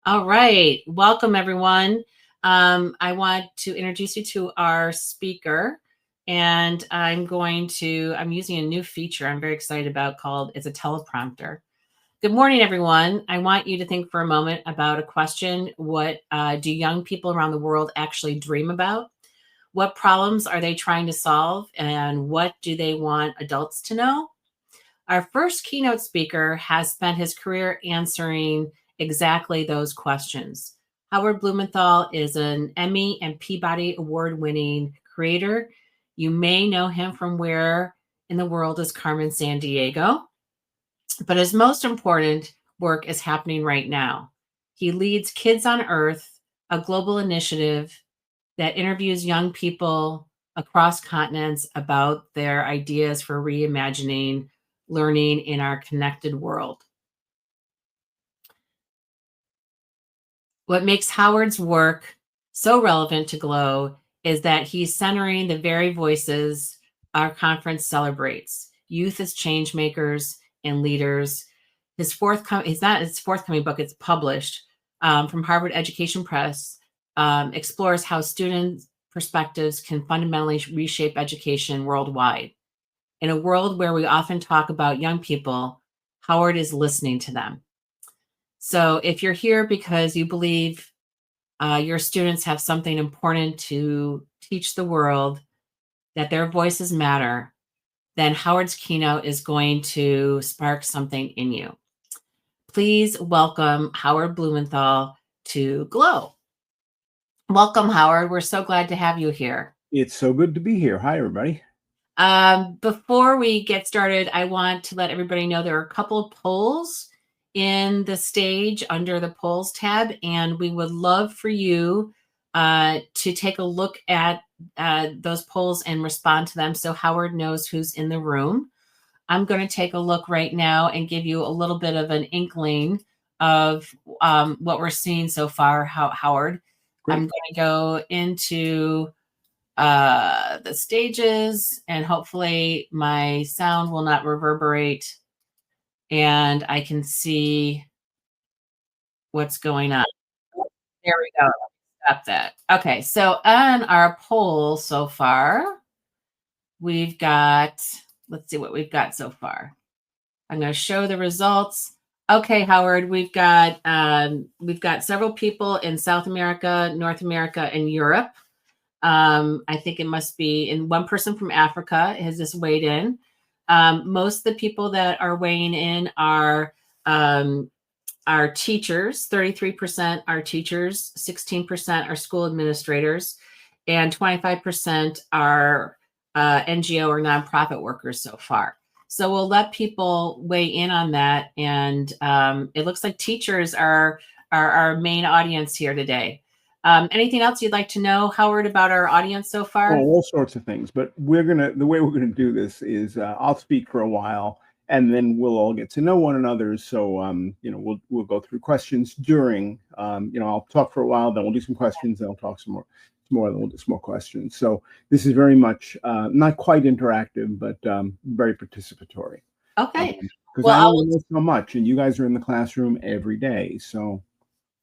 All right. Welcome, everyone. I want to introduce you to our speaker, and I'm using a new feature I'm very excited about called it's a teleprompter. Good morning, everyone. I want you to think for a moment about a question. What do young people around the world actually dream about? What problems are they trying to solve? And what do they want adults to know? Our first keynote speaker has spent his career answering exactly those questions. Howard Blumenthal is an Emmy and Peabody Award-winning creator. You may know him from Where in the World is Carmen Sandiego, but his most important work is happening right now. He leads Kids on Earth, a global initiative that interviews young people across continents about their ideas for reimagining learning in our connected world. What makes Howard's work so relevant to Glow is that he's centering the very voices our conference celebrates. Youth as change makers and leaders. His forthcoming book, it's published from Harvard Education Press, explores how students' perspectives can fundamentally reshape education worldwide. In a world where we often talk about young people, Howard is listening to them. So if you're here because you believe your students have something important to teach the world, that their voices matter, then Howard's keynote is going to spark something in you. Please welcome Howard Blumenthal to Glow. Welcome, Howard. We're so glad to have you here. It's so good to be here. Hi, everybody. Before we get started, I want to let everybody know there are a couple of polls in the stage under the polls tab, and we would love for you to take a look at those polls and respond to them so Howard knows who's in the room. I'm going to take a look right now and give you a little bit of an inkling of what we're seeing so far, Howard. Great. I'm going to go into the stages, and hopefully my sound will not reverberate and I can see what's going on. There we go. Stop that. Okay, so on our poll so far, we've got, let's see what we've got so far. I'm going to show the results. Okay, Howard, we've got several people in South America, North America, and Europe. I think it must be, and one person from Africa has just weighed in. Most of the people that are weighing in are teachers. 33% are teachers, 16% are school administrators, and 25% are NGO or nonprofit workers so far. So we'll let people weigh in on that. And it looks like teachers are our main audience here today. Anything else you'd like to know, Howard, about our audience so far? Oh, all sorts of things. But the way we're gonna do this is I'll speak for a while, and then we'll all get to know one another. So we'll go through questions during. I'll talk for a while, then we'll do some questions, then I'll talk some more, then we'll do some more questions. So this is very much not quite interactive, but very participatory. Okay. Because I only know so much, and you guys are in the classroom every day, so.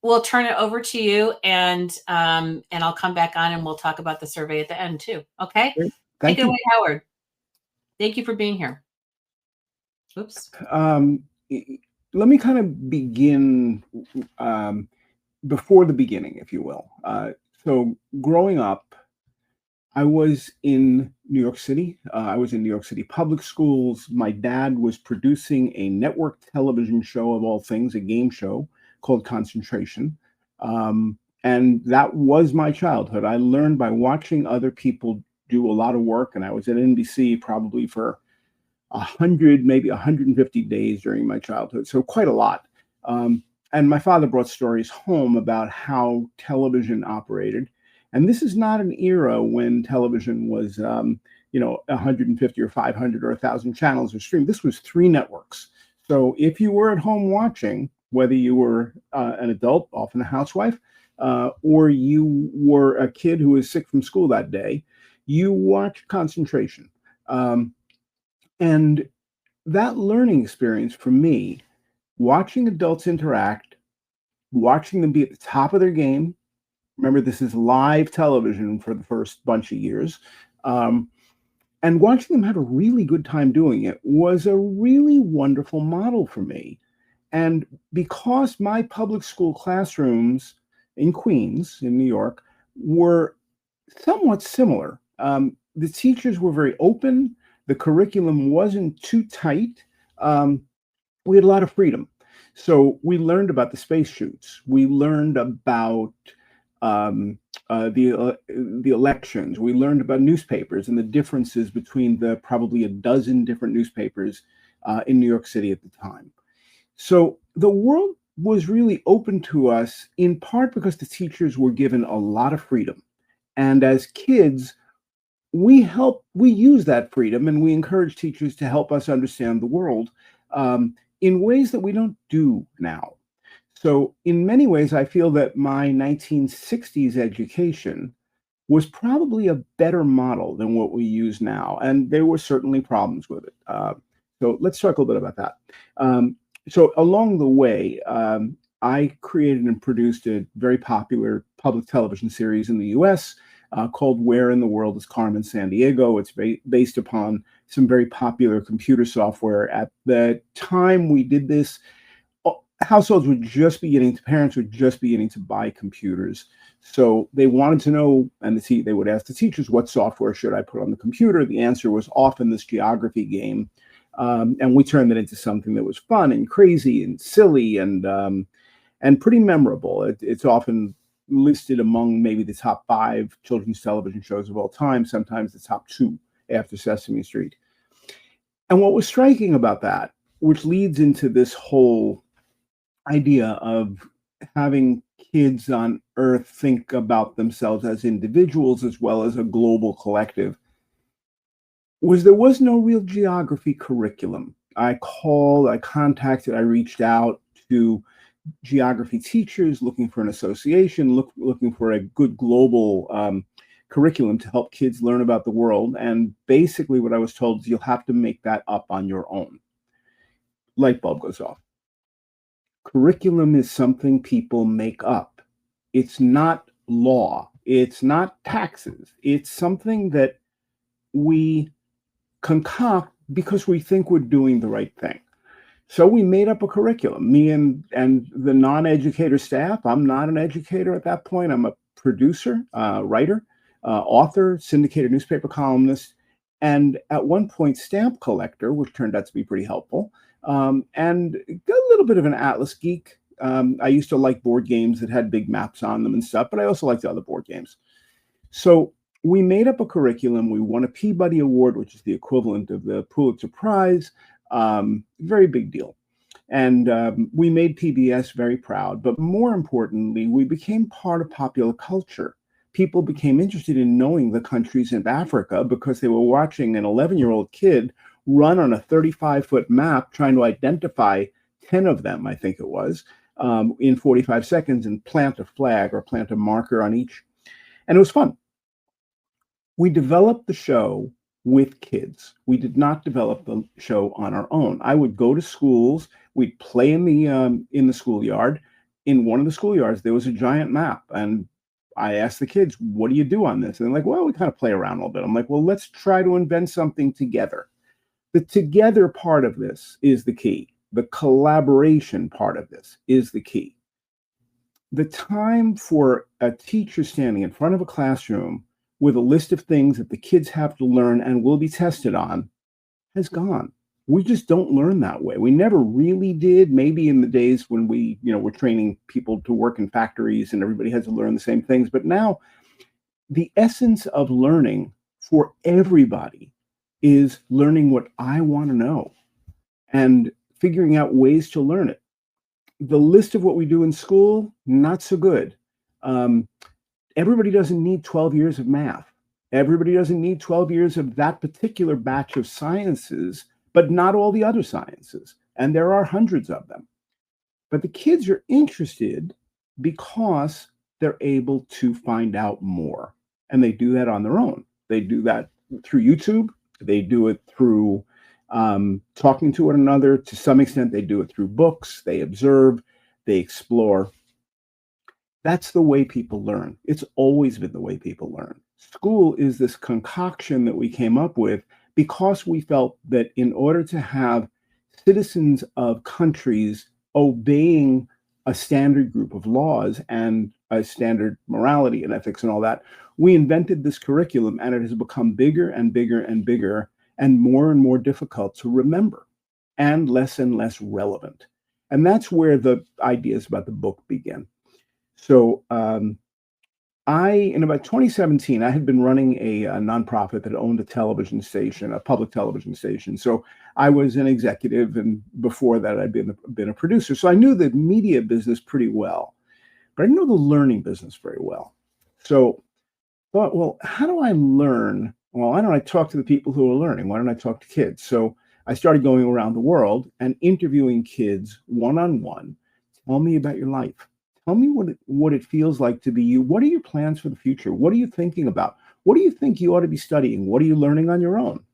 We'll turn it over to you, and I'll come back on and we'll talk about the survey at the end too. Okay. Great. Take it away, Howard. Thank you for being here. Oops. Let me kind of begin before the beginning, if you will. So growing up, I was in New York City. I was in New York City public schools. My dad was producing a network television show, of all things, a game show called Concentration. And that was my childhood. I learned by watching other people do a lot of work, and I was at NBC probably for 100, maybe 150 days during my childhood, so quite a lot. And my father brought stories home about how television operated. And this is not an era when television was, 150 or 500 or 1,000 channels or stream. This was 3 networks. So if you were at home watching, whether you were an adult, often a housewife, or you were a kid who was sick from school that day, you watched Concentration. And that learning experience for me, watching adults interact, watching them be at the top of their game. Remember, this is live television for the first bunch of years. And watching them have a really good time doing it was a really wonderful model for me. And because my public school classrooms in Queens, in New York, were somewhat similar, the teachers were very open. The curriculum wasn't too tight. We had a lot of freedom. So we learned about the space shoots. We learned about the elections. We learned about newspapers and the differences between the probably a dozen different newspapers in New York City at the time. So the world was really open to us in part because the teachers were given a lot of freedom. And as kids, we use that freedom and we encourage teachers to help us understand the world in ways that we don't do now. So in many ways, I feel that my 1960s education was probably a better model than what we use now. And there were certainly problems with it. So let's talk a little bit about that. So along the way, I created and produced a very popular public television series in the US called Where in the World is Carmen Sandiego? It's based upon some very popular computer software. At the time we did this, households would just be parents would just be getting to buy computers. So they wanted to know, and they would ask the teachers, what software should I put on the computer? The answer was often this geography game. And we turned it into something that was fun and crazy and silly and pretty memorable. It's often listed among maybe the top 5 children's television shows of all time, sometimes the top 2 after Sesame Street. And what was striking about that, which leads into this whole idea of having kids on Earth think about themselves as individuals as well as a global collective, was there was no real geography curriculum. I contacted, I reached out to geography teachers looking for an association, looking for a good global curriculum to help kids learn about the world. And basically what I was told is you'll have to make that up on your own. Light bulb goes off. Curriculum is something people make up. It's not law. It's not taxes. It's something that we concoct because we think we're doing the right thing. So we made up a curriculum, me and the non-educator staff. I'm not an educator at that point. I'm a producer, writer, author, syndicated newspaper columnist, and at one point stamp collector, which turned out to be pretty helpful, and a little bit of an atlas geek. I used to like board games that had big maps on them and stuff, but I also liked other board games. So we made up a curriculum. We won a Peabody Award, which is the equivalent of the Pulitzer Prize. Very big deal. And we made PBS very proud. But more importantly, we became part of popular culture. People became interested in knowing the countries in Africa because they were watching an 11-year-old kid run on a 35-foot map trying to identify 10 of them, I think it was, in 45 seconds and plant a flag or plant a marker on each. And it was fun. We developed the show with kids. We did not develop the show on our own. I would go to schools. We'd play in the schoolyard. In one of the schoolyards, there was a giant map, and I asked the kids, "What do you do on this?" And they're like, "Well, we kind of play around a little bit." I'm like, "Well, let's try to invent something together." The together part of this is the key. The collaboration part of this is the key. The time for a teacher standing in front of a classroom with a list of things that the kids have to learn and will be tested on has gone. We just don't learn that way. We never really did. Maybe in the days when we, were training people to work in factories and everybody had to learn the same things. But now the essence of learning for everybody is learning what I want to know and figuring out ways to learn it. The list of what we do in school, not so good. Everybody doesn't need 12 years of math. Everybody doesn't need 12 years of that particular batch of sciences, but not all the other sciences. And there are hundreds of them. But the kids are interested because they're able to find out more. And they do that on their own. They do that through YouTube. They do it through talking to one another. To some extent, they do it through books. They observe, they explore. That's the way people learn. It's always been the way people learn. School is this concoction that we came up with because we felt that in order to have citizens of countries obeying a standard group of laws and a standard morality and ethics and all that, we invented this curriculum, and it has become bigger and bigger and bigger and more difficult to remember and less relevant. And that's where the ideas about the book begin. So in about 2017, I had been running a nonprofit that owned a television station, a public television station. So I was an executive, and before that, I'd been a producer. So I knew the media business pretty well, but I didn't know the learning business very well. So I thought, well, how do I learn? Well, why don't I talk to the people who are learning? Why don't I talk to kids? So I started going around the world and interviewing kids one-on-one. Tell me about your life. Tell me what it feels like to be you. What are your plans for the future? What are you thinking about? What do you think you ought to be studying? What are you learning on your own?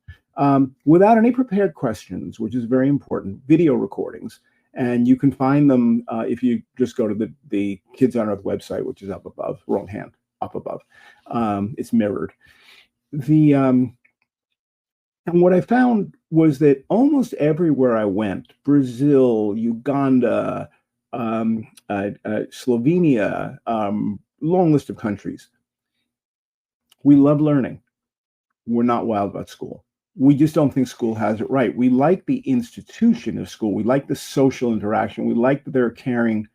Without any prepared questions, which is very important, video recordings. And you can find them if you just go to the Kids on Earth website, which is up above, wrong hand, up above. It's mirrored. And what I found was that almost everywhere I went, Brazil, Uganda, Slovenia, long list of countries, we love learning. We're not wild about school. We just don't think school has it right. We like the institution of school. We like the social interaction. We like that there are caring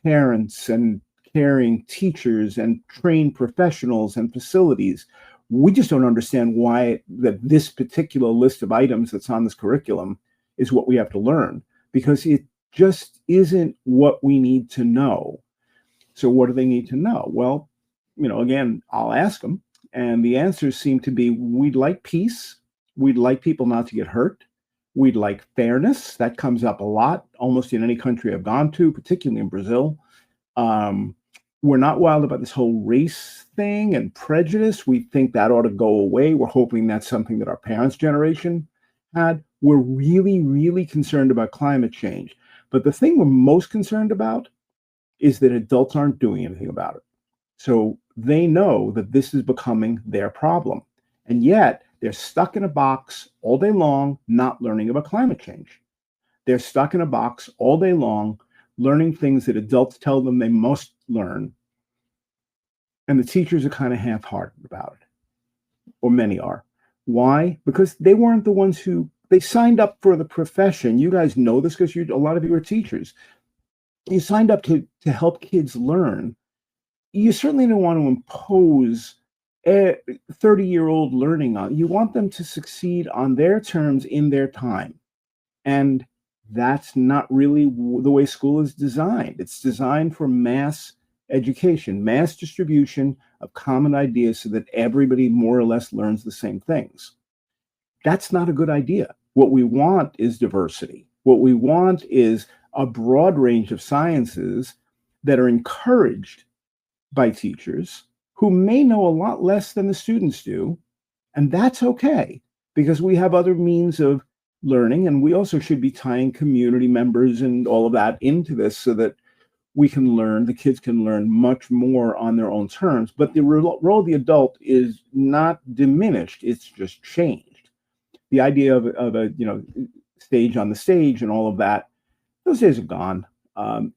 parents and caring teachers and trained professionals and facilities. We just don't understand why that this particular list of items that's on this curriculum is what we have to learn, because it just isn't what we need to know. So what do they need to know? Well, again, I'll ask them, and the answers seem to be, we'd like peace. We'd like people not to get hurt. We'd like fairness. That comes up a lot, almost in any country I've gone to, particularly in Brazil. We're not wild about this whole race thing and prejudice. We think that ought to go away. We're hoping that's something that our parents' generation had. We're really concerned about climate change. But the thing we're most concerned about is that adults aren't doing anything about it. So they know that this is becoming their problem. And yet they're stuck in a box all day long, not learning about climate change. They're stuck in a box all day long, learning things that adults tell them they must learn. And the teachers are kind of half-hearted about it, or many are. Why? Because they weren't the ones they signed up for the profession. You guys know this because a lot of you are teachers. You signed up to help kids learn. You certainly don't want to impose a 30-year-old learning on. You want them to succeed on their terms in their time. And that's not really the way school is designed. It's designed for mass education, mass distribution of common ideas so that everybody more or less learns the same things. That's not a good idea. What we want is diversity. What we want is a broad range of sciences that are encouraged by teachers who may know a lot less than the students do. And that's okay, because we have other means of learning, and we also should be tying community members and all of that into this so that we can learn, the kids can learn much more on their own terms. But the role of the adult is not diminished, it's just changed. The idea of a stage on the stage and all of that, those days are gone.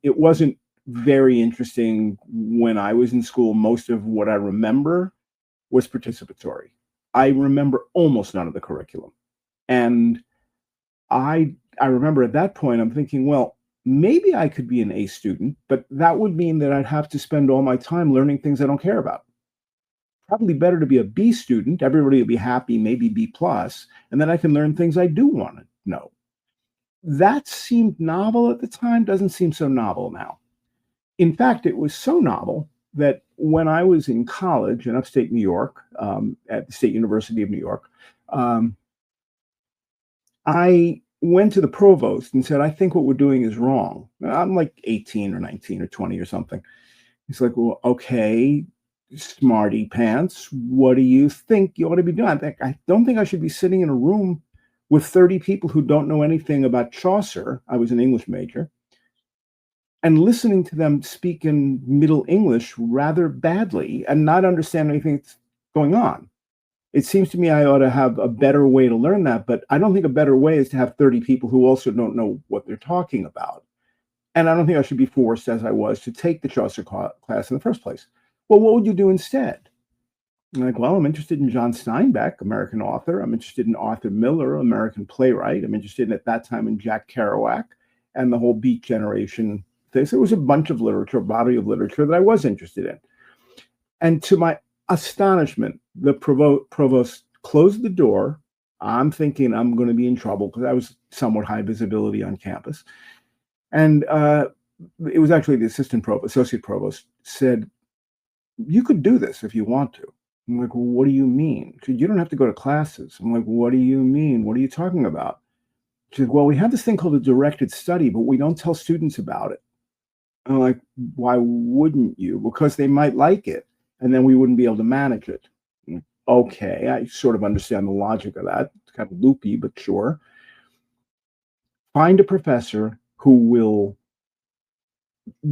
It wasn't very interesting when I was in school. Most of what I remember was participatory. I remember almost none of the curriculum. And I remember at that point, I'm thinking, well, maybe I could be an A student, but that would mean that I'd have to spend all my time learning things I don't care about. Probably better to be a B student. Everybody will be happy, maybe B plus, and then I can learn things I do want to know. That seemed novel at the time, doesn't seem so novel now. In fact, it was so novel that when I was in college in upstate New York, at the State University of New York, I went to the provost and said, I think what we're doing is wrong. I'm like 18 or 19 or 20 or something. He's like, well, okay, smarty pants, what do you think you ought to be doing? I don't think I should be sitting in a room with 30 people who don't know anything about Chaucer. I was an English major. and listening to them speak in Middle English rather badly and not understand anything that's going on. It seems to me I ought to have a better way to learn that, but I don't think a better way is to have 30 people who also don't know what they're talking about. And I don't think I should be forced, as I was, to take the Chaucer class in the first place. Well, what would you do instead? I'm like, well, I'm interested in John Steinbeck, American author. I'm interested in Arthur Miller, American playwright. I'm interested in, at that time, in Jack Kerouac and the whole Beat Generation thing. So it was a bunch of literature, a body of literature that I was interested in. And to my astonishment, the provost closed the door. I'm thinking I'm going to be in trouble because I was somewhat high visibility on campus. And it was actually the associate provost said, you could do this if you want to. I'm like, well, what do you mean? She said, you don't have to go to classes. I'm like, what do you mean? What are you talking about? She said, well, we have this thing called a directed study, but we don't tell students about it. And I'm like, why wouldn't you? Because they might like it, and then we wouldn't be able to manage it. Okay, I sort of understand the logic of that. It's kind of loopy, but sure. Find a professor who will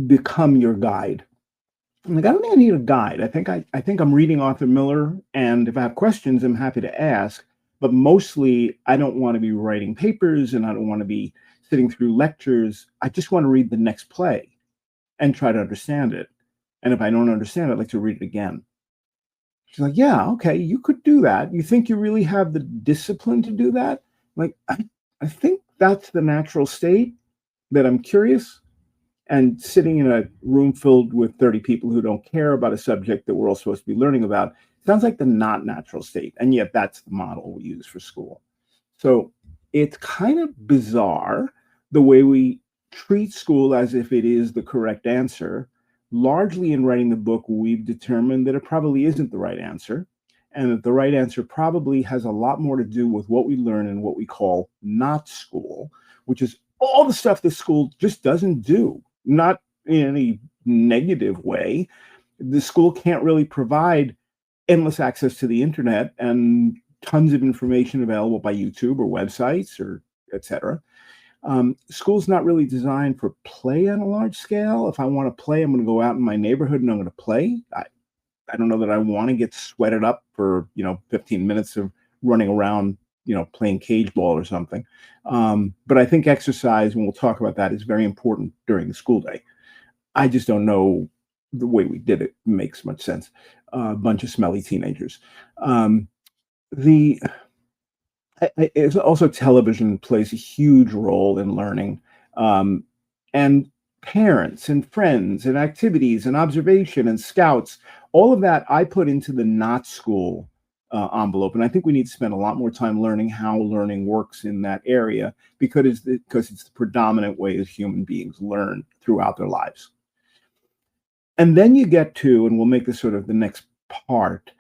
become your guide. I'm like, I don't think I need a guide. I think I'm reading Arthur Miller, and if I have questions, I'm happy to ask. But mostly, I don't want to be writing papers, and I don't want to be sitting through lectures. I just want to read the next play and try to understand it. And if I don't understand it, I'd like to read it again. She's like, yeah, okay, you could do that. You think you really have the discipline to do that? I'm like, I think that's the natural state, that I'm curious. And sitting in a room filled with 30 people who don't care about a subject that we're all supposed to be learning about sounds like the not natural state. And yet that's the model we use for school. So it's kind of bizarre the way we treat school as if it is the correct answer. Largely in writing the book, we've determined that it probably isn't the right answer, and that the right answer probably has a lot more to do with what we learn in what we call not school, which is all the stuff that school just doesn't do. Not in any negative way. The school can't really provide endless access to the internet and tons of information available by YouTube or websites or et cetera. School's not really designed for play on a large scale. If I want to play, I'm going to go out in my neighborhood and I'm going to play. I don't know that I want to get sweated up for 15 minutes of running around playing cage ball or something. But I think exercise, and we'll talk about that, is very important during the school day. I just don't know the way we did it makes much sense. A bunch of smelly teenagers. It's also television plays a huge role in learning, and parents and friends and activities and observation and scouts, all of that I put into the not school envelope. And I think we need to spend a lot more time learning how learning works in that area, because it's the predominant way that human beings learn throughout their lives. And then you get to, and we'll make this sort of the next part,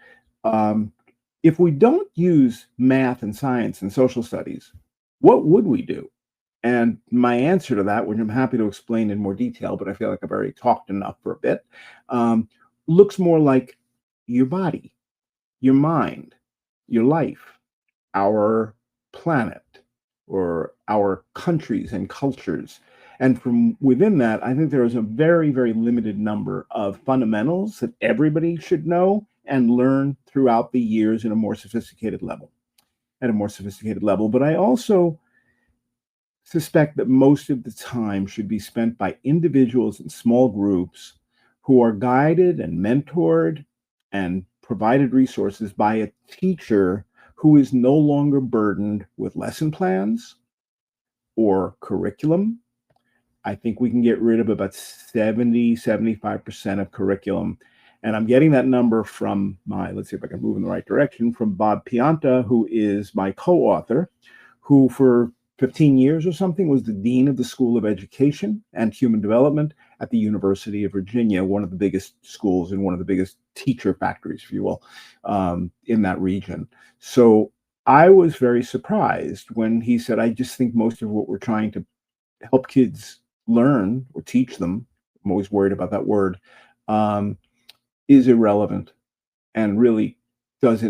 if we don't use math and science and social studies, what would we do? And my answer to that, which I'm happy to explain in more detail, but I feel like I've already talked enough for a bit, looks more like your body, your mind, your life, our planet, or our countries and cultures. And from within that, I think there is a very, very limited number of fundamentals that everybody should know and learn throughout the years at a more sophisticated level. But I also suspect that most of the time should be spent by individuals in small groups who are guided and mentored and provided resources by a teacher who is no longer burdened with lesson plans or curriculum. I think we can get rid of about 75% of curriculum. And I'm getting that number from let's see if I can move in the right direction, from Bob Pianta, who is my co-author, who for 15 years or something was the dean of the School of Education and Human Development at the University of Virginia, one of the biggest schools and one of the biggest teacher factories, if you will, in that region. So I was very surprised when he said, I just think most of what we're trying to help kids learn or teach them, I'm always worried about that word, is irrelevant and really it's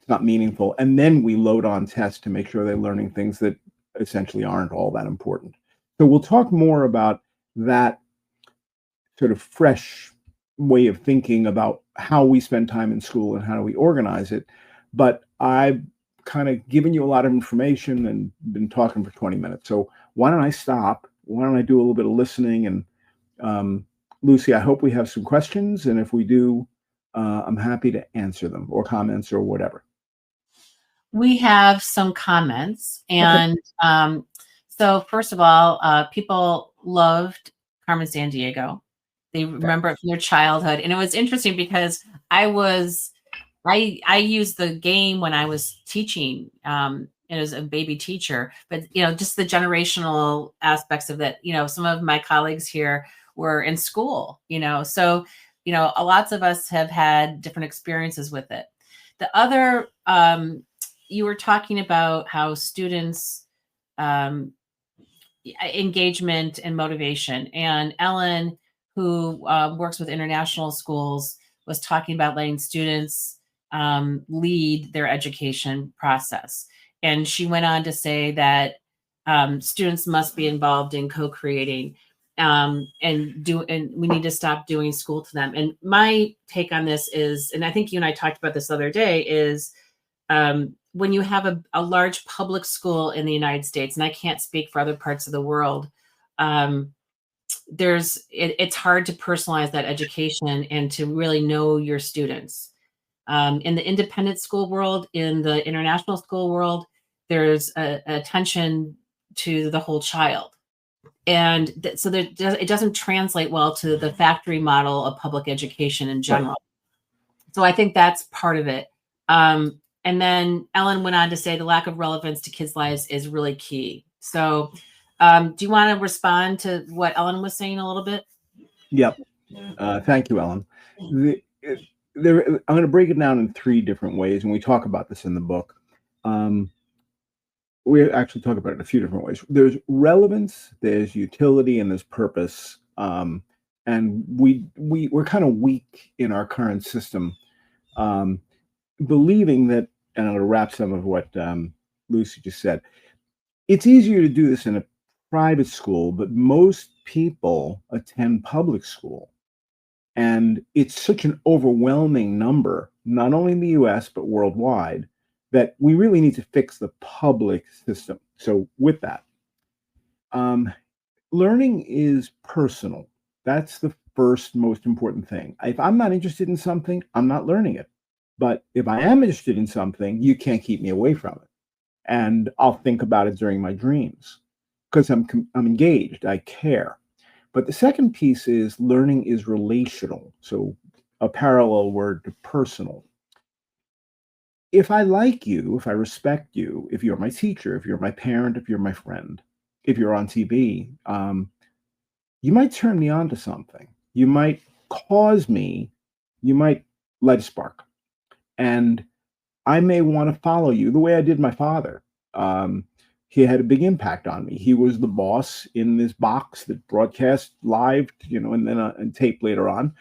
not meaningful. And then we load on tests to make sure they're learning things that essentially aren't all that important. So we'll talk more about that sort of fresh way of thinking about how we spend time in school and how do we organize it. But I've kind of given you a lot of information and been talking for 20 minutes. So why don't I stop? Why don't I do a little bit of listening? And Lucy, I hope we have some questions. And if we do, I'm happy to answer them, or comments or whatever. We have some comments. Okay. And so first of all, people loved Carmen Sandiego. They remember it from their childhood. And it was interesting because I used the game when I was teaching, as a baby teacher, but just the generational aspects of that. Some of my colleagues here were in school, so lots of us have had different experiences with it. The other, you were talking about how students, engagement and motivation, and Ellen, who works with international schools, was talking about letting students lead their education process. And she went on to say that students must be involved in co-creating, and we need to stop doing school to them. And my take on this is, and I think you and I talked about this the other day, is when you have a large public school in the United States, and I can't speak for other parts of the world, it's hard to personalize that education and to really know your students. In the independent school world, in the international school world, there's attention to the whole child. And so it doesn't translate well to the factory model of public education in general. Right. So I think that's part of it. And then Ellen went on to say the lack of relevance to kids' lives is really key. So do you want to respond to what Ellen was saying a little bit? Yep. Thank you, Ellen. I'm going to break it down in 3 different ways, and we talk about this in the book. We actually talk about it in a few different ways. There's relevance, there's utility, and there's purpose. And we're kind of weak in our current system, believing that, and I'm going to wrap some of what Lucy just said. It's easier to do this in a private school, but most people attend public school. And it's such an overwhelming number, not only in the US, but worldwide, that we really need to fix the public system. So with that, learning is personal. That's the first most important thing. If I'm not interested in something, I'm not learning it. But if I am interested in something, you can't keep me away from it. And I'll think about it during my dreams because I'm engaged, I care. But the second piece is learning is relational. So a parallel word to personal. If I like you, if I respect you, if you're my teacher, if you're my parent, if you're my friend, if you're on TV, you might turn me on to something. You might you might light a spark. And I may want to follow you the way I did my father. He had a big impact on me. He was the boss in this box that broadcast live, and then and tape later on,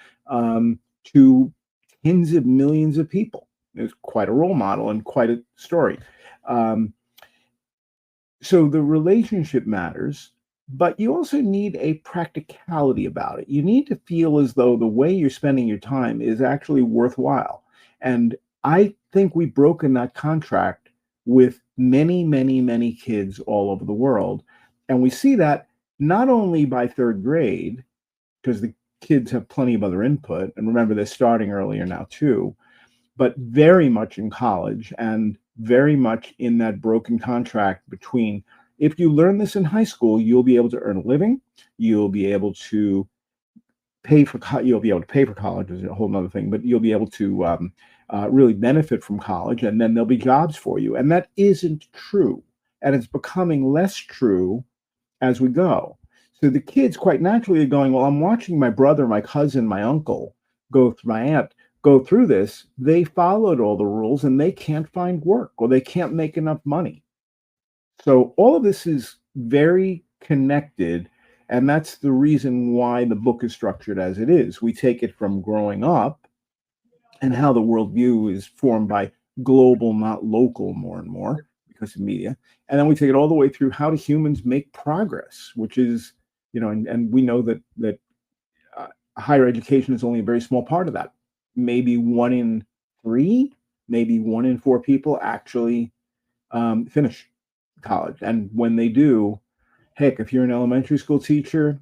to tens of millions of people. It was quite a role model and quite a story. So the relationship matters, but you also need a practicality about it. You need to feel as though the way you're spending your time is actually worthwhile. And I think we've broken that contract with many, many, many kids all over the world. And we see that not only by 3rd grade, because the kids have plenty of other input, and remember, they're starting earlier now too, but very much in college and very much in that broken contract between, if you learn this in high school, you'll be able to earn a living, you'll be able to pay for college is a whole nother thing, but you'll be able to really benefit from college, and then there'll be jobs for you. And that isn't true. And it's becoming less true as we go. So the kids quite naturally are going, well, I'm watching my brother, my cousin, my uncle, my aunt go through this. They followed all the rules and they can't find work, or they can't make enough money. So all of this is very connected. And that's the reason why the book is structured as it is. We take it from growing up and how the worldview is formed by global, not local, more and more because of media. And then we take it all the way through how do humans make progress, which is, and we know that higher education is only a very small part of that. Maybe 1 in 3, maybe 1 in 4 people actually finish college. And when they do, heck, if you're an elementary school teacher,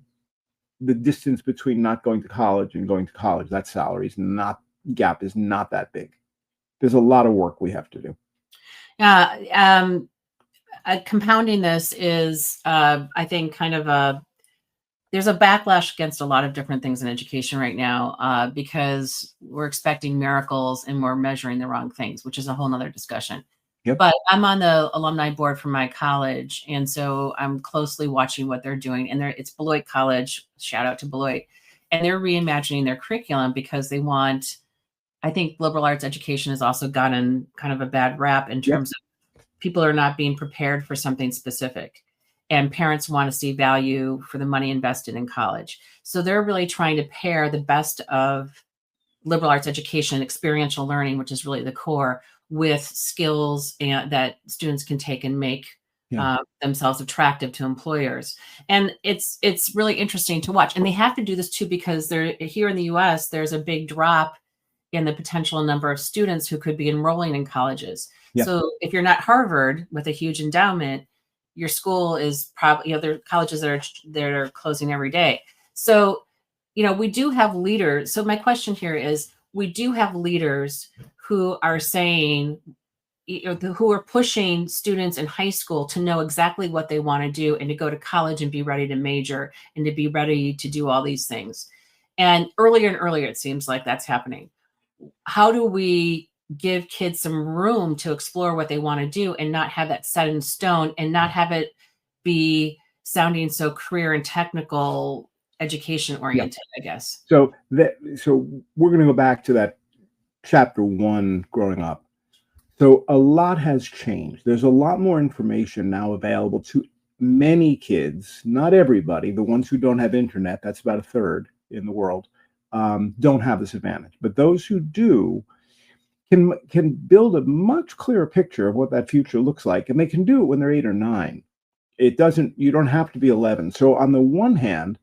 the distance between not going to college and going to college, that salary is not, gap is not that big. There's a lot of work we have to do. Compounding this is, I think, kind of there's a backlash against a lot of different things in education right now, because we're expecting miracles and we're measuring the wrong things, which is a whole nother discussion. Yep. But I'm on the alumni board for my college, and so I'm closely watching what they're doing. And it's Beloit College, shout out to Beloit, and they're reimagining their curriculum because they want, I think liberal arts education has also gotten kind of a bad rap in terms of people are not being prepared for something specific. And parents want to see value for the money invested in college. So they're really trying to pair the best of liberal arts education, experiential learning, which is really the core, with skills that students can take and make themselves attractive to employers. And it's really interesting to watch. And they have to do this too, because here in the US, there's a big drop in the potential number of students who could be enrolling in colleges. Yeah. So if you're not Harvard with a huge endowment, your school is probably, there are colleges that are closing every day. So, we do have leaders. So my question here is, we do have leaders who are saying, who are pushing students in high school to know exactly what they want to do and to go to college and be ready to major and to be ready to do all these things. And earlier, it seems like that's happening. How do we give kids some room to explore what they want to do and not have that set in stone and not have it be sounding so career and technical education oriented, I guess? So we're going to go back to that chapter 1, growing up. So a lot has changed. There's a lot more information now available to many kids, not everybody. The ones who don't have internet, that's about a third in the world, don't have this advantage. But those who do can build a much clearer picture of what that future looks like, and they can do it when they're 8 or 9. You don't have to be 11. So on the one hand,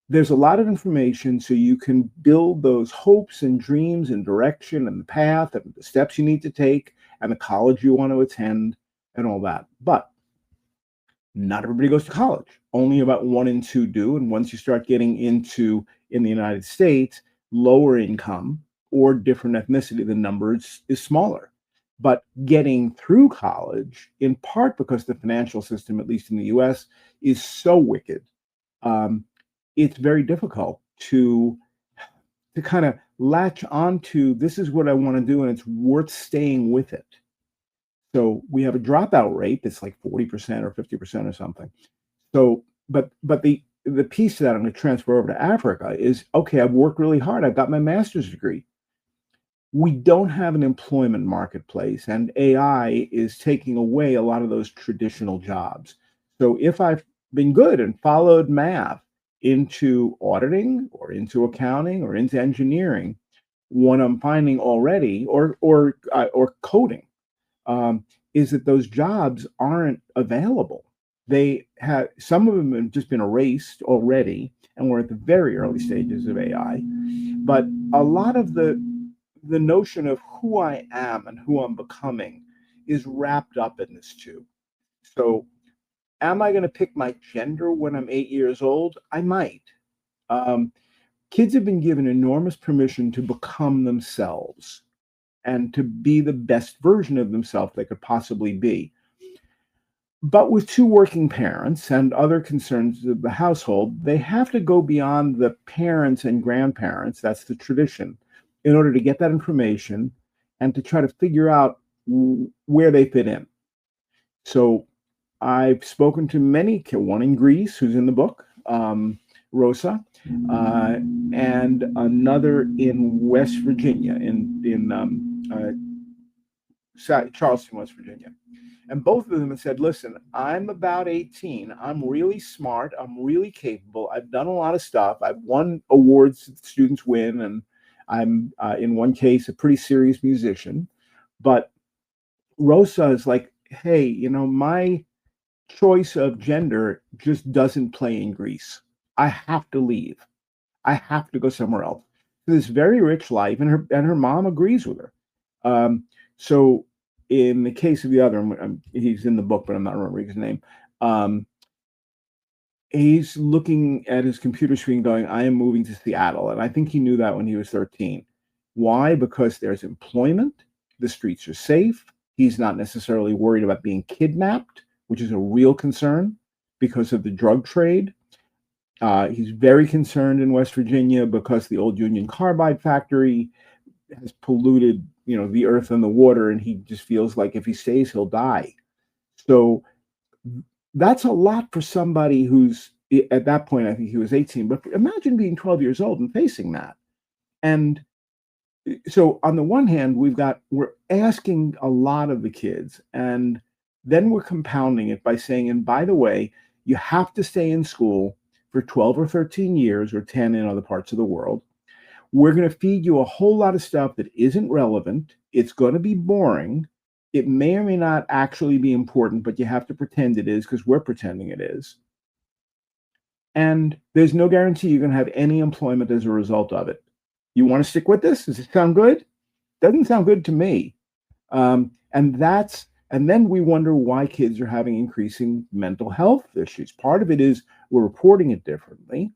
there's a lot of information, so you can build those hopes and dreams and direction and the path and the steps you need to take and the college you want to attend and all that. But not everybody goes to college. Only about 1 in 2 do. And once you start getting into, in the United States, lower income or different ethnicity, the number is smaller. But getting through college, in part because the financial system, at least in the US, is so wicked, it's very difficult to kind of latch onto, this is what I want to do, and it's worth staying with it. So we have a dropout rate that's like 40% or 50% or something. So, but the piece that I'm going to transfer over to Africa is, okay, I've worked really hard. I've got my master's degree. We don't have an employment marketplace, and AI is taking away a lot of those traditional jobs. So if I've been good and followed math into auditing or into accounting or into engineering, what I'm finding already, or coding, is that those jobs aren't available. They have, some of them have just been erased already, and we're at the very early stages of AI. But a lot of the notion of who I am and who I'm becoming is wrapped up in this too. So am I going to pick my gender when I'm 8 years old? I might. Kids have been given enormous permission to become themselves and to be the best version of themselves they could possibly be. But with 2 working parents and other concerns of the household, they have to go beyond the parents and grandparents, that's the tradition, in order to get that information and to try to figure out where they fit in. So I've spoken to many, one in Greece who's in the book, Rosa, and another in West Virginia, in Charleston, West Virginia. And both of them have said, listen, I'm about 18. I'm really smart. I'm really capable. I've done a lot of stuff. I've won awards that students win. And I'm, in one case, a pretty serious musician. But Rosa is like, hey, my choice of gender just doesn't play in Greece. I have to leave. I have to go somewhere else to this very rich life, and her mom agrees with her. So in the case of the other, he's in the book, but I'm not remembering his name. He's looking at his computer screen going, I am moving to Seattle. And I think he knew that when he was 13. Why? Because there's employment. The streets are safe. He's not necessarily worried about being kidnapped, which is a real concern because of the drug trade. He's very concerned in West Virginia because the old Union Carbide factory has polluted, the earth and the water, and he just feels like if he stays, he'll die. So that's a lot for somebody who's at that point, I think he was 18, but imagine being 12 years old and facing that. And so on the one hand, we're asking a lot of the kids, and then we're compounding it by saying, and by the way, you have to stay in school for 12 or 13 years or 10 in other parts of the world. We're going to feed you a whole lot of stuff that isn't relevant. It's going to be boring. It may or may not actually be important, but you have to pretend it is because we're pretending it is. And there's no guarantee you're going to have any employment as a result of it. You want to stick with this? Does it sound good? Doesn't sound good to me. And then we wonder why kids are having increasing mental health issues. Part of it is we're reporting it differently,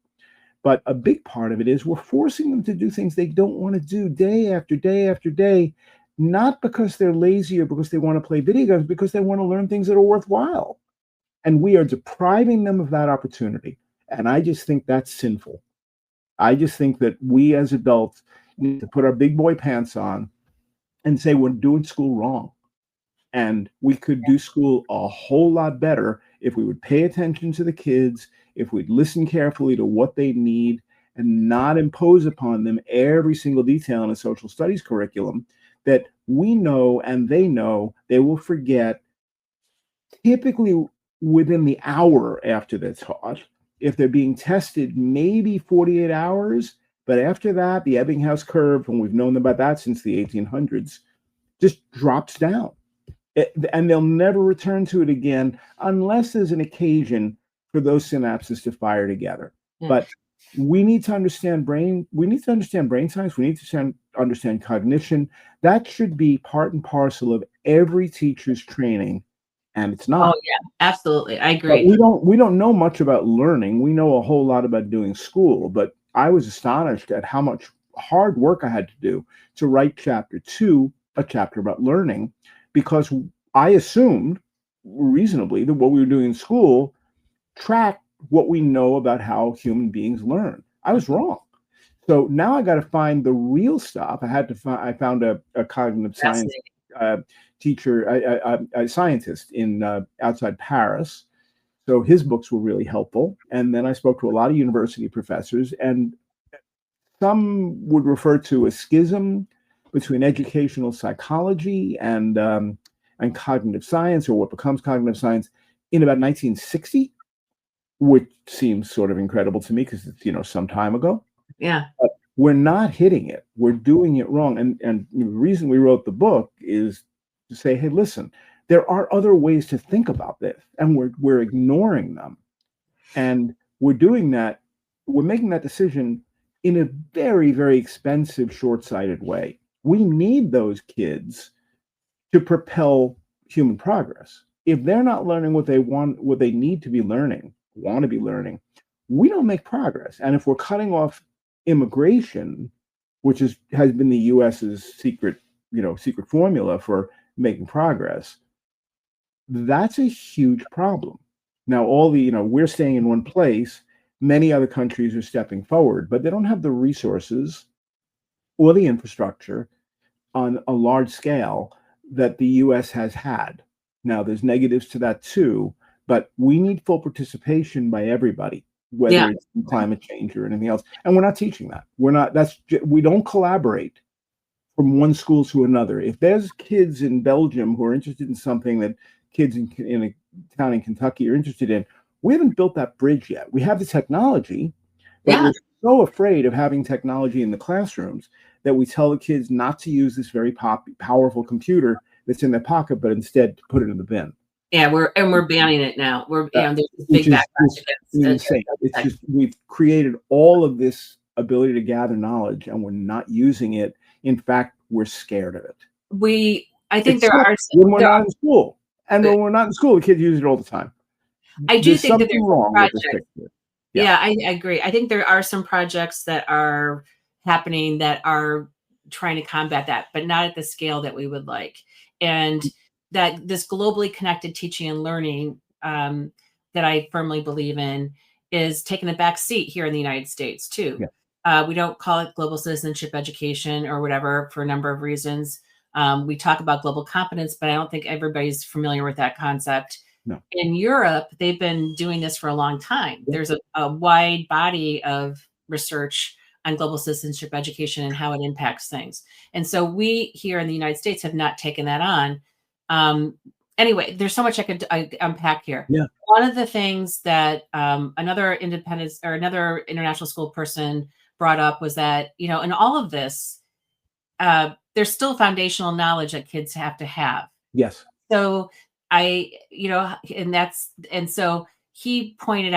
but a big part of it is we're forcing them to do things they don't want to do day after day after day, not because they're lazy or because they want to play video games, because they want to learn things that are worthwhile. And we are depriving them of that opportunity. And I just think that's sinful. I just think that we as adults need to put our big boy pants on and say we're doing school wrong. And we could do school a whole lot better if we would pay attention to the kids, if we'd listen carefully to what they need and not impose upon them every single detail in a social studies curriculum that we know and they know they will forget typically within the hour after they're taught. If they're being tested, maybe 48 hours. But after that, the Ebbinghaus curve, and we've known about that since the 1800s, just drops down. And they'll never return to it again unless there's an occasion for those synapses to fire together. Yeah. But we need to understand brain. We need to understand brain science. We need to understand cognition. That should be part and parcel of every teacher's training, and it's not. Oh yeah, absolutely, I agree. But we don't know much about learning. We know a whole lot about doing school. But I was astonished at how much hard work I had to do to write chapter 2, a chapter about learning, because I assumed reasonably that what we were doing in school tracked what we know about how human beings learn. I was wrong. So now I got to find the real stuff. I found a cognitive science teacher, a scientist in outside Paris. So his books were really helpful. And then I spoke to a lot of university professors, and some would refer to a schism between educational psychology and cognitive science, or what becomes cognitive science, in about 1960, which seems sort of incredible to me because it's some time ago. Yeah. But we're not hitting it. We're doing it wrong. And the reason we wrote the book is to say, hey, listen, there are other ways to think about this, and we're ignoring them. And we're doing that, we're making that decision in a very, very expensive, short-sighted way. We need those kids to propel human progress. If they're not learning what they want, what they need to be learning, want to be learning, we don't make progress. And if we're cutting off immigration, which has been the US's secret formula for making progress, that's a huge problem. Now, we're staying in one place. Many other countries are stepping forward, but they don't have the resources or the infrastructure on a large scale that the US has had. Now, there's negatives to that too, but we need full participation by everybody, whether it's climate change or anything else. And we're not teaching that. We don't collaborate from one school to another. If there's kids in Belgium who are interested in something that kids in a town in Kentucky are interested in, we haven't built that bridge yet. We have the technology, but we're so afraid of having technology in the classrooms that we tell the kids not to use this very powerful computer that's in their pocket, but instead to put it in the bin. Yeah, we're banning it now. There's this big backlash against insane. It's just we've created all of this ability to gather knowledge and we're not using it. In fact, we're scared of it. I think there Except are when we're there not in school. And are, when we're not in school, the kids use it all the time. I do There's think that something there's some wrong with the projects. stick to it. Yeah. Yeah, I agree. I think there are some projects that are happening that are trying to combat that, but not at the scale that we would like. And that this globally connected teaching and learning that I firmly believe in is taking the back seat here in the United States too. Yeah. We don't call it global citizenship education or whatever for a number of reasons. We talk about global competence, but I don't think everybody's familiar with that concept. No. In Europe, they've been doing this for a long time. Yeah. There's a wide body of research on global citizenship education and how it impacts things. And so we here in the United States have not taken that on. Anyway, there's so much I could unpack here. Yeah. One of the things that another independence or another international school person brought up was that, you know, in all of this, there's still foundational knowledge that kids have to have. Yes. So you know, and so Ryan pointed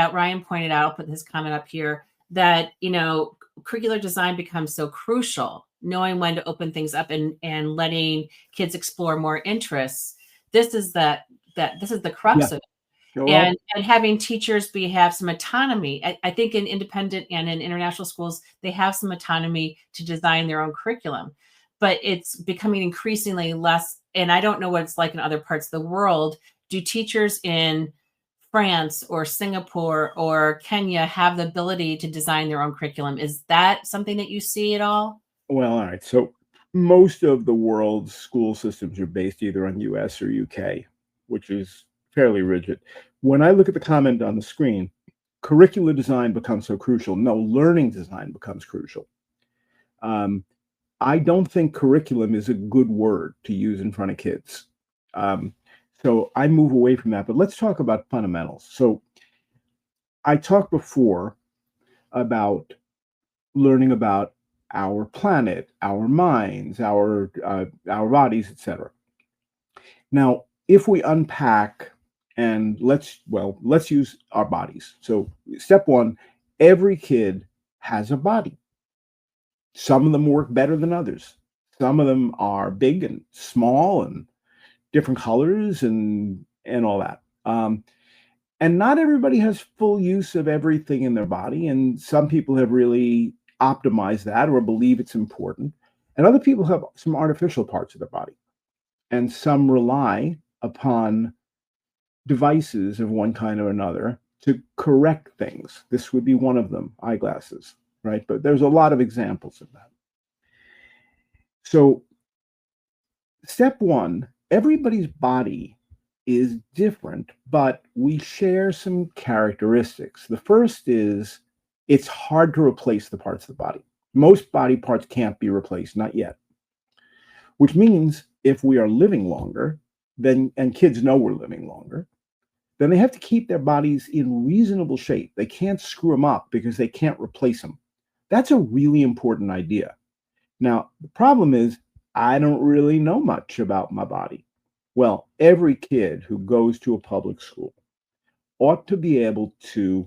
out, I'll put his comment up here, that, you know, curricular design becomes so crucial, knowing when to open things up and letting kids explore more interests. This is this is the crux of it. And having teachers have some autonomy. I think in independent and in international schools, they have some autonomy to design their own curriculum, but it's becoming increasingly less. And I don't know what it's like in other parts of the world. Do teachers in France or Singapore or Kenya have the ability to design their own curriculum? Is that something that you see at all? Well, all right. So most of the world's school systems are based either on US or UK, which is fairly rigid. When I look at the comment on the screen, curricular design becomes so crucial. No, learning design becomes crucial. I don't think curriculum is a good word to use in front of kids. So I move away from that, but let's talk about fundamentals. So I talked before about learning about our planet, our minds, our bodies, etc. Now, if we unpack and let's use our bodies. So step one, every kid has a body. Some of them work better than others. Some of them are big and small and different colors and all that. And not everybody has full use of everything in their body. And some people have really optimized that or believe it's important. And other people have some artificial parts of their body. And some rely upon devices of one kind or another to correct things. This would be one of them, eyeglasses, right? But there's a lot of examples of that. So step one, everybody's body is different, but we share some characteristics. The first is it's hard to replace the parts of the body. Most body parts can't be replaced, not yet. Which means if we are living longer, and kids know we're living longer, then they have to keep their bodies in reasonable shape. They can't screw them up because they can't replace them. That's a really important idea. Now, the problem is I don't really know much about my body. Well, every kid who goes to a public school ought to be able to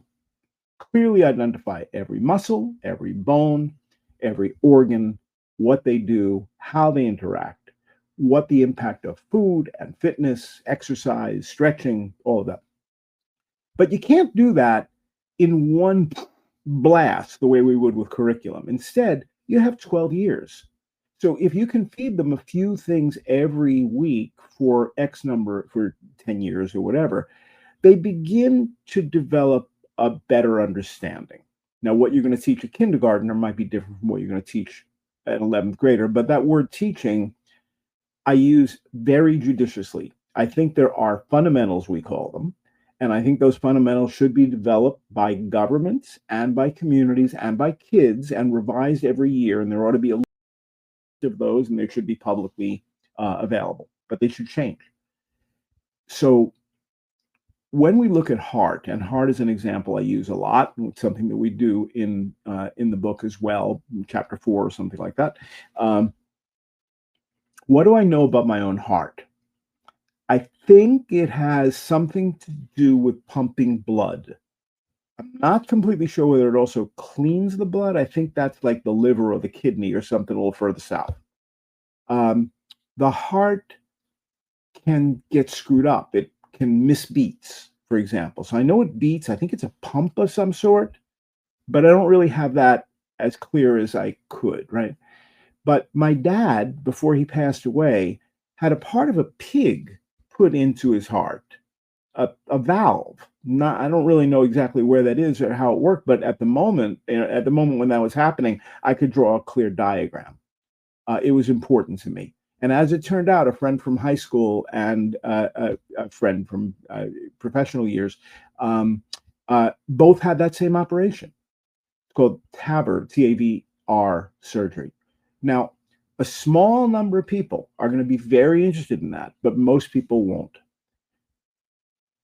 clearly identify every muscle, every bone, every organ, what they do, how they interact, what the impact of food and fitness, exercise, stretching, all of that. But you can't do that in one blast the way we would with curriculum. Instead, you have 12 years. So if you can feed them a few things every week for X number, for 10 years or whatever, they begin to develop a better understanding. Now, what you're going to teach a kindergartner might be different from what you're going to teach an 11th grader, but that word teaching, I use very judiciously. I think there are fundamentals, we call them, and I think those fundamentals should be developed by governments and by communities and by kids and revised every year, and there ought to be a list of those, and they should be publicly available, but they should change. So when we look at heart, and heart is an example I use a lot, and it's something that we do in the book as well, in chapter 4 or something like that. What do I know about my own heart? I think it has something to do with pumping blood. I'm not completely sure whether it also cleans the blood. I think that's like the liver or the kidney or something a little further south. Um, the heart can get screwed up. It can miss beats, for example. So I know it beats. I think it's a pump of some sort, but I don't really have that as clear as I could, right? But my dad, before he passed away, had a part of a pig put into his heart, a valve. Not, I don't really know exactly where that is or how it worked, but at the moment when that was happening, I could draw a clear diagram. It was important to me. And as it turned out, a friend from high school and a friend from professional years both had that same operation. It's called TAVR, TAVR surgery. Now, a small number of people are going to be very interested in that, but most people won't.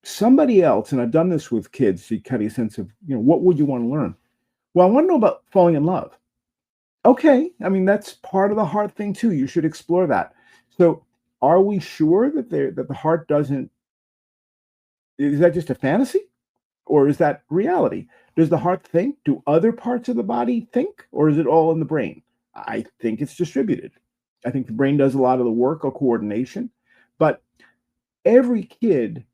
Somebody else, and I've done this with kids to kind of get a sense of, what would you want to learn? Well, I want to know about falling in love. Okay, I mean, that's part of the heart thing too. You should explore that. So, are we sure that the heart doesn't? Is that just a fantasy, or is that reality? Does the heart think? Do other parts of the body think, or is it all in the brain? I think it's distributed. I think the brain does a lot of the work of coordination, but every kid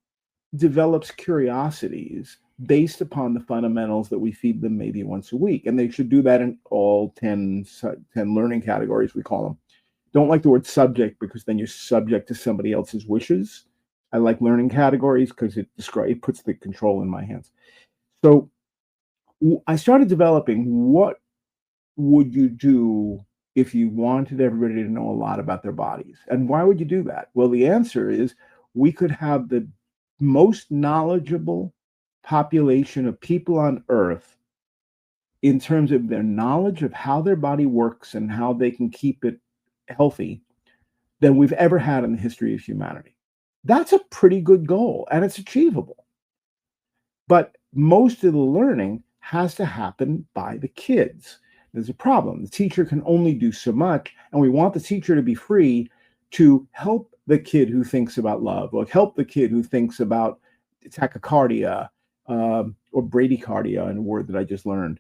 develops curiosities based upon the fundamentals that we feed them maybe once a week. And they should do that in all 10 learning categories, we call them. Don't like the word subject because then you're subject to somebody else's wishes. I like learning categories because it puts the control in my hands. So I started developing, what would you do if you wanted everybody to know a lot about their bodies? And why would you do that? Well, the answer is we could have the most knowledgeable population of people on Earth in terms of their knowledge of how their body works and how they can keep it healthy than we've ever had in the history of humanity. That's a pretty good goal, and it's achievable. But most of the learning has to happen by the kids. There's a problem. The teacher can only do so much, and we want the teacher to be free to help the kid who thinks about love, or help the kid who thinks about tachycardia or bradycardia, in a word that I just learned.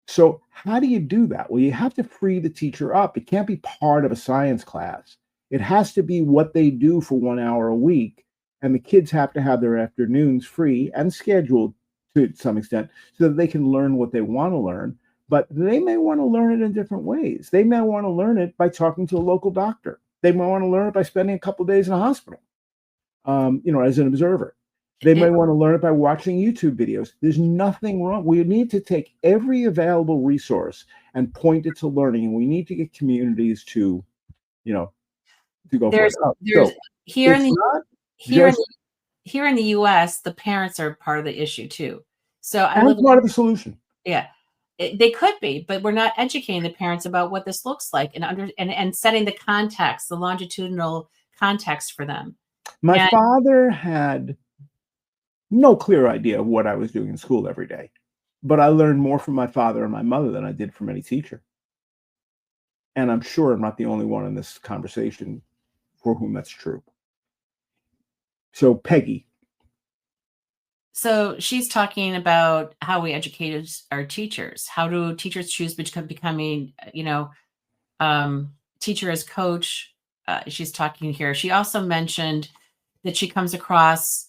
So how do you do that? Well, you have to free the teacher up. It can't be part of a science class. It has to be what they do for 1 hour a week. And the kids have to have their afternoons free and scheduled to some extent so that they can learn what they want to learn. But they may want to learn it in different ways. They may want to learn it by talking to a local doctor. They might want to learn it by spending a couple of days in a hospital, as an observer. They may want to learn it by watching YouTube videos. There's nothing wrong. We need to take every available resource and point it to learning. And we need to get communities to go for it. There's here in the US, the parents are part of the issue too. So I live part of the solution. Yeah. They could be, but we're not educating the parents about what this looks like and setting the context, the longitudinal context for them. My father had no clear idea of what I was doing in school every day, but I learned more from my father and my mother than I did from any teacher. And I'm sure I'm not the only one in this conversation for whom that's true. So Peggy. So she's talking about how we educate our teachers. How do teachers choose becoming, teacher as coach? She's talking here. She also mentioned that she comes across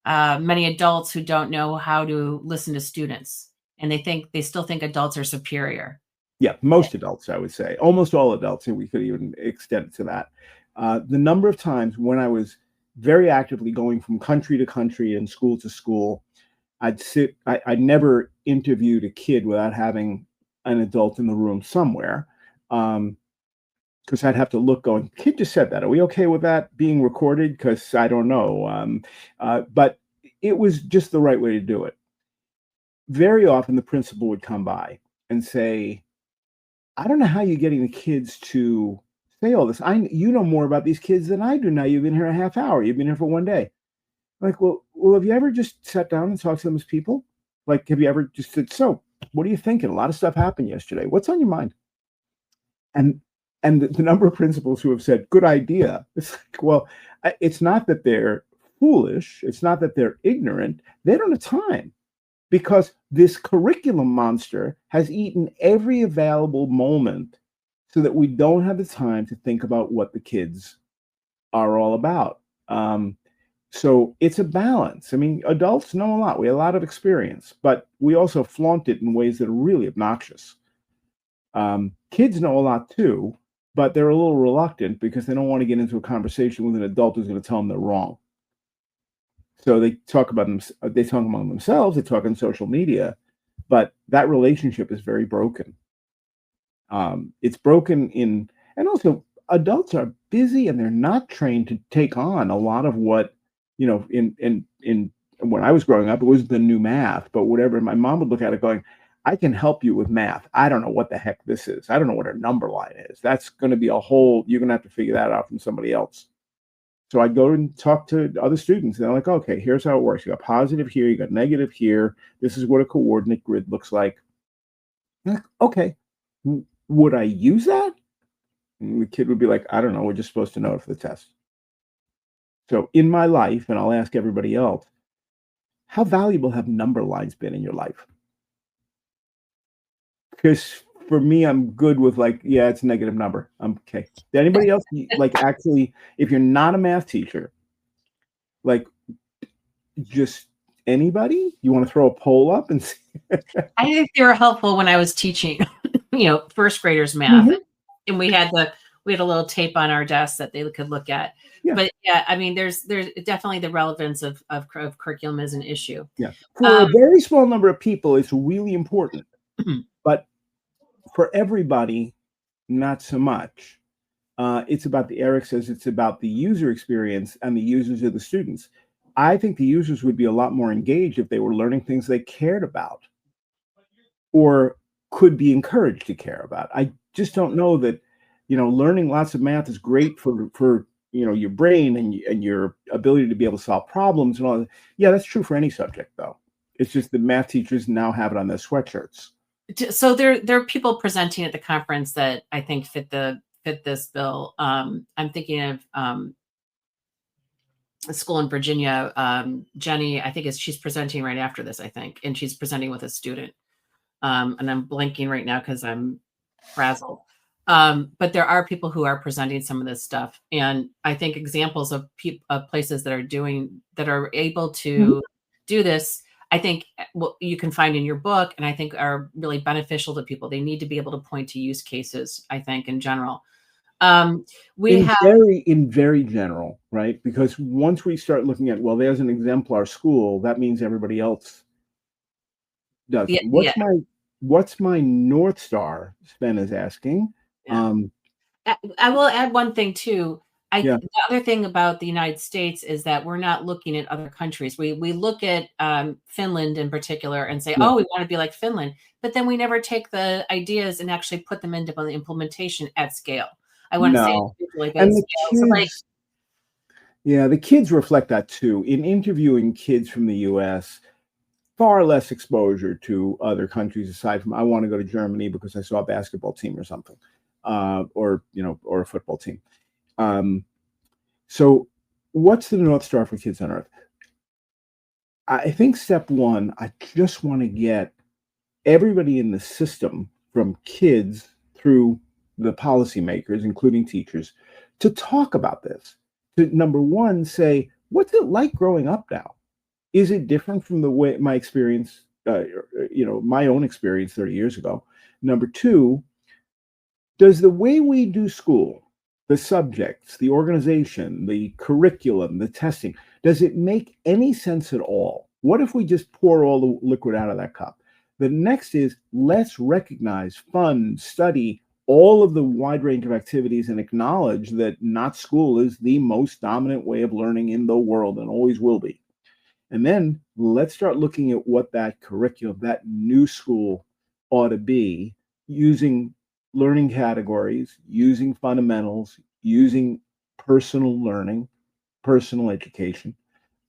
many adults who don't know how to listen to students, and they still think adults are superior. Yeah, most adults, I would say, almost all adults, and we could even extend it to that. The number of times when I was very actively going from country to country and school to school, I never interviewed a kid without having an adult in the room somewhere. Because I'd have to look going, kid just said that. Are we okay with that being recorded? Because I don't know. But it was just the right way to do it. Very often the principal would come by and say, I don't know how you're getting the kids to say all this. You know more about these kids than I do now. You've been here a half hour. You've been here for 1 day. Like, well, have you ever just sat down and talked to them as people? Like, have you ever just said, so what are you thinking? A lot of stuff happened yesterday. What's on your mind? And the number of principals who have said, good idea. It's like, well, it's not that they're foolish. It's not that they're ignorant. They don't have time. because this curriculum monster has eaten every available moment so that we don't have the time to think about what the kids are all about. So it's a balance. I mean, adults know a lot. We have a lot of experience, but we also flaunt it in ways that are really obnoxious. Kids know a lot too, but they're a little reluctant because they don't want to get into a conversation with an adult who's going to tell them they're wrong. So they talk about them. They talk among themselves. They talk on social media, but that relationship is very broken. It's broken in, and also adults are busy and they're not trained to take on a lot of what, in when I was growing up, it was the new math, but whatever. My mom would look at it going, I can help you with math. I don't know what the heck this is. I don't know what a number line is. That's going to be a whole, you're going to have to figure that out from somebody else. So I'd go and talk to other students, and they're like, okay, here's how it works. You got positive here, you got negative here. This is what a coordinate grid looks like. Like, okay, would I use that? And the kid would be like, I don't know. We're just supposed to know it for the test. So in my life, and I'll ask everybody else, how valuable have number lines been in your life? Because for me, I'm good with like, yeah, it's a negative number. I'm okay. Did anybody else like actually, if you're not a math teacher, like just anybody, you want to throw a poll up and see? I think they were helpful when I was teaching, first graders math, and we had a little tape on our desk that they could look at. Yeah. But yeah, I mean, there's definitely the relevance of curriculum as an issue. Yeah, for a very small number of people, it's really important, but for everybody, not so much. It's about Eric says it's about the user experience, and the users are the students. I think the users would be a lot more engaged if they were learning things they cared about or could be encouraged to care about. I just don't know that, learning lots of math is great for your brain and your ability to be able to solve problems and all that. Yeah, that's true for any subject, though. It's just the math teachers now have it on their sweatshirts. So there are people presenting at the conference that I think fit this bill. I'm thinking of a school in Virginia. Jenny, I think she's presenting right after this, I think, and she's presenting with a student. And I'm blanking right now because I'm frazzled. But there are people who are presenting some of this stuff, and I think examples of places that are able to do this, I think you can find in your book, and I think are really beneficial to people. They need to be able to point to use cases, I think, in general. In very general, right? Because once we start looking at, well, there's an exemplar school, that means everybody else does. Yeah, What's my North Star? Sven is asking. Yeah. I will add one thing too. The other thing about the United States is that we're not looking at other countries. We look at Finland in particular and say, oh, we want to be like Finland, but then we never take the ideas and actually put them into the implementation at scale. I want to say individually, but at scale. The kids reflect that too. In interviewing kids from the U.S., far less exposure to other countries aside from I want to go to Germany because I saw a basketball team or something, or a football team. So what's the North Star for Kids on Earth? I think step one, I just want to get everybody in the system, from kids through the policymakers, including teachers, to talk about this. To, number one, say, what's it like growing up now? Is it different from the way my experience, my own experience 30 years ago? Number two, does the way we do school, the subjects, the organization, the curriculum, the testing, does it make any sense at all? What if we just pour all the liquid out of that cup? The next is, let's recognize, fund, study all of the wide range of activities and acknowledge that not school is the most dominant way of learning in the world and always will be. And then let's start looking at what that curriculum, that new school ought to be, using learning categories, using fundamentals, using personal learning, personal education.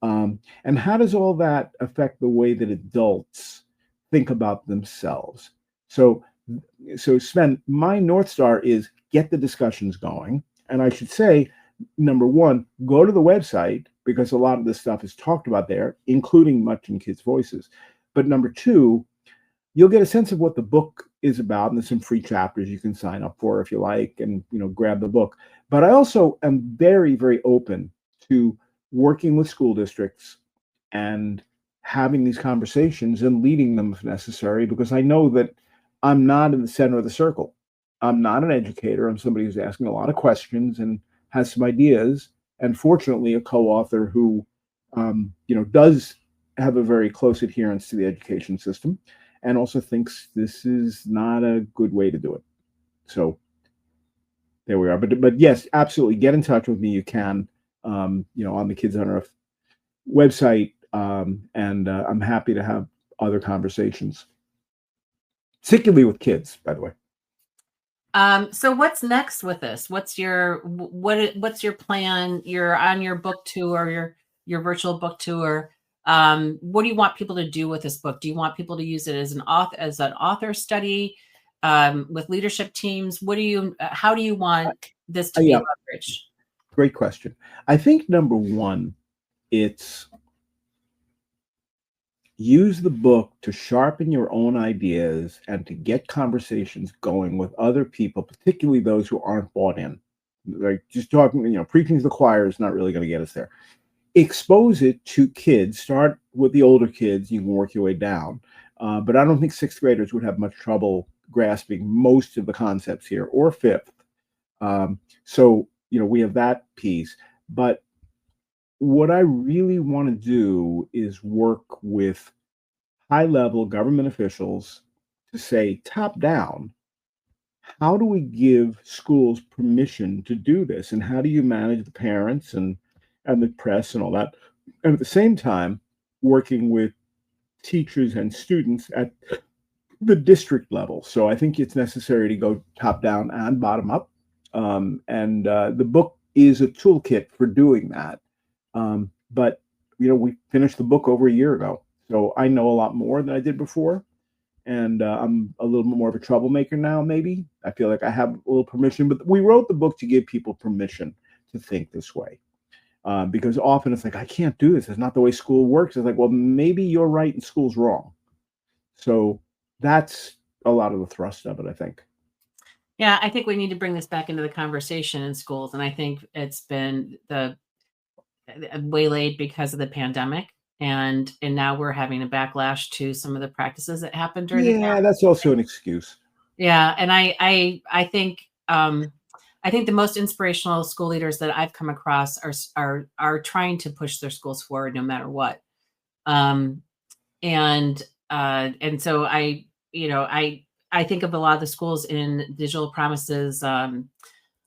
And how does all that affect the way that adults think about themselves? So Sven, my North Star is get the discussions going. And I should say, number one, go to the website, because a lot of this stuff is talked about there, including much in kids' voices. But number two, you'll get a sense of what the book is about, and there's some free chapters you can sign up for if you like, and grab the book. But I also am very, very open to working with school districts and having these conversations and leading them if necessary, because I know that I'm not in the center of the circle. I'm not an educator. I'm somebody who's asking a lot of questions and has some ideas, and fortunately, a co-author who, does have a very close adherence to the education system, and also thinks this is not a good way to do it. So there we are. But yes, absolutely, get in touch with me. You can, on the Kids on Earth website, and I'm happy to have other conversations, particularly with kids, by the way. So what's next with this? What's your plan? You're on your book tour, your virtual book tour. What do you want people to do with this book? Do you want people to use it as an author study, with leadership teams? How do you want this to be leveraged? Great question. I think number one, it's use the book to sharpen your own ideas and to get conversations going with other people, particularly those who aren't bought in. Like just talking, preaching to the choir is not really going to get us there. Expose it to kids. Start with the older kids. You can work your way down. But I don't think sixth graders would have much trouble grasping most of the concepts here, or fifth. So, we have that piece. But what I really want to do is work with high-level government officials to say, top down, how do we give schools permission to do this? And how do you manage the parents and the press and all that? And at the same time, working with teachers and students at the district level. So I think it's necessary to go top down and bottom up. And the book is a toolkit for doing that. But we finished the book over a year ago, so I know a lot more than I did before, and I'm a little bit more of a troublemaker now. Maybe I feel like I have a little permission, but we wrote the book to give people permission to think this way, because often it's like, I can't do this. It's not the way school works. It's like, well, maybe you're right and school's wrong. So that's a lot of the thrust of it, I think. Yeah, I think we need to bring this back into the conversation in schools, and I think it's been waylaid because of the pandemic, and now we're having a backlash to some of the practices that happened during the pandemic. That's also an excuse. Yeah, and I think the most inspirational school leaders that I've come across are trying to push their schools forward no matter what. And so I think of a lot of the schools in Digital Promises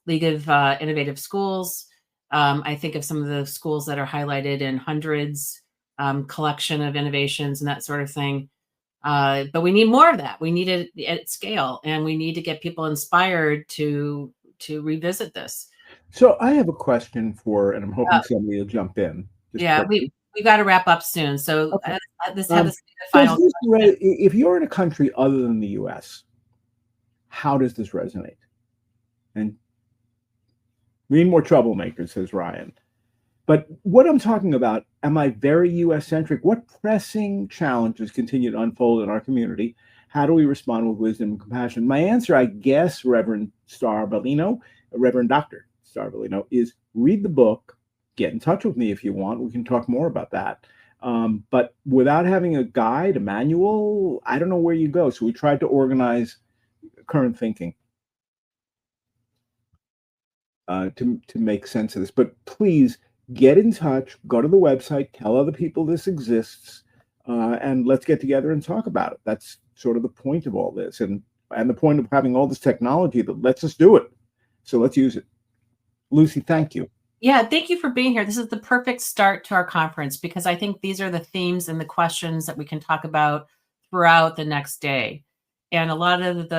League of Innovative Schools. I think of some of the schools that are highlighted in Hundreds collection of innovations and that sort of thing. But we need more of that. We need it at scale, and we need to get people inspired to revisit this. So I have a question and I'm hoping somebody will jump in. We got to wrap up soon. So okay. This has the final. If you're in a country other than the U.S., how does this resonate? And we need more troublemakers, says Ryan. But what I'm talking about, am I very U.S.-centric? What pressing challenges continue to unfold in our community? How do we respond with wisdom and compassion? My answer, I guess, Reverend Dr. Starbellino, is read the book, get in touch with me if you want. We can talk more about that. But without having a guide, a manual, I don't know where you go. So we tried to organize current thinking to make sense of this. But please get in touch, go to the website, tell other people this exists, and let's get together and talk about it. That's sort of the point of all this, and the point of having all this technology that lets us do it. So let's use it. Lucy, thank you. Yeah, thank you for being here. This is the perfect start to our conference, because I think these are the themes and the questions that we can talk about throughout the next day. And a lot of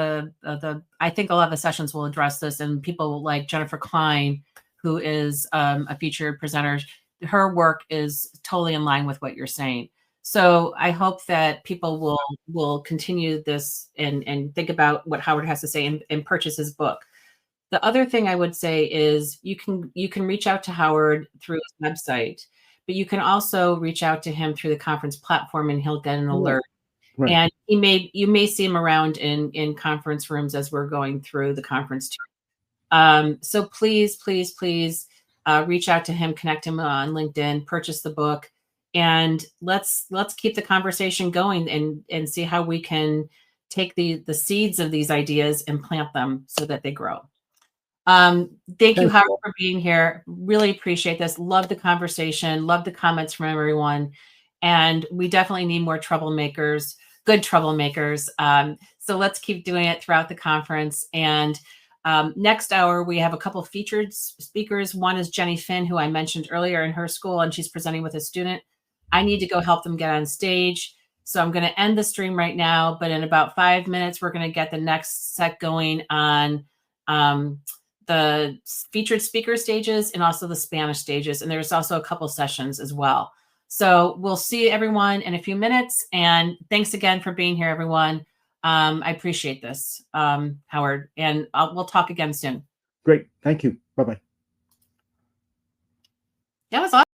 I think a lot of the sessions will address this, and people like Jennifer Klein, who is a featured presenter, her work is totally in line with what you're saying. So I hope that people will continue this and think about what Howard has to say and purchase his book. The other thing I would say is you can reach out to Howard through his website, but you can also reach out to him through the conference platform, and he'll get an alert Right. And you may see him around in conference rooms as we're going through the conference too. So please, please, please reach out to him, connect him on LinkedIn, purchase the book, and let's keep the conversation going and see how we can take the seeds of these ideas and plant them so that they grow. Thank you, Howard, for being here. Really appreciate this. Love the conversation. Love the comments from everyone. And we definitely need more troublemakers, good troublemakers. So let's keep doing it throughout the conference. And next hour, we have a couple featured speakers. One is Jenny Finn, who I mentioned earlier in her school, and she's presenting with a student. I need to go help them get on stage. So I'm going to end the stream right now, but in about 5 minutes, we're going to get the next set going on the featured speaker stages and also the Spanish stages. And there's also a couple sessions as well. So we'll see everyone in a few minutes. And thanks again for being here, everyone. I appreciate this, Howard, and we'll talk again soon. Great. Thank you. Bye-bye. That was awesome.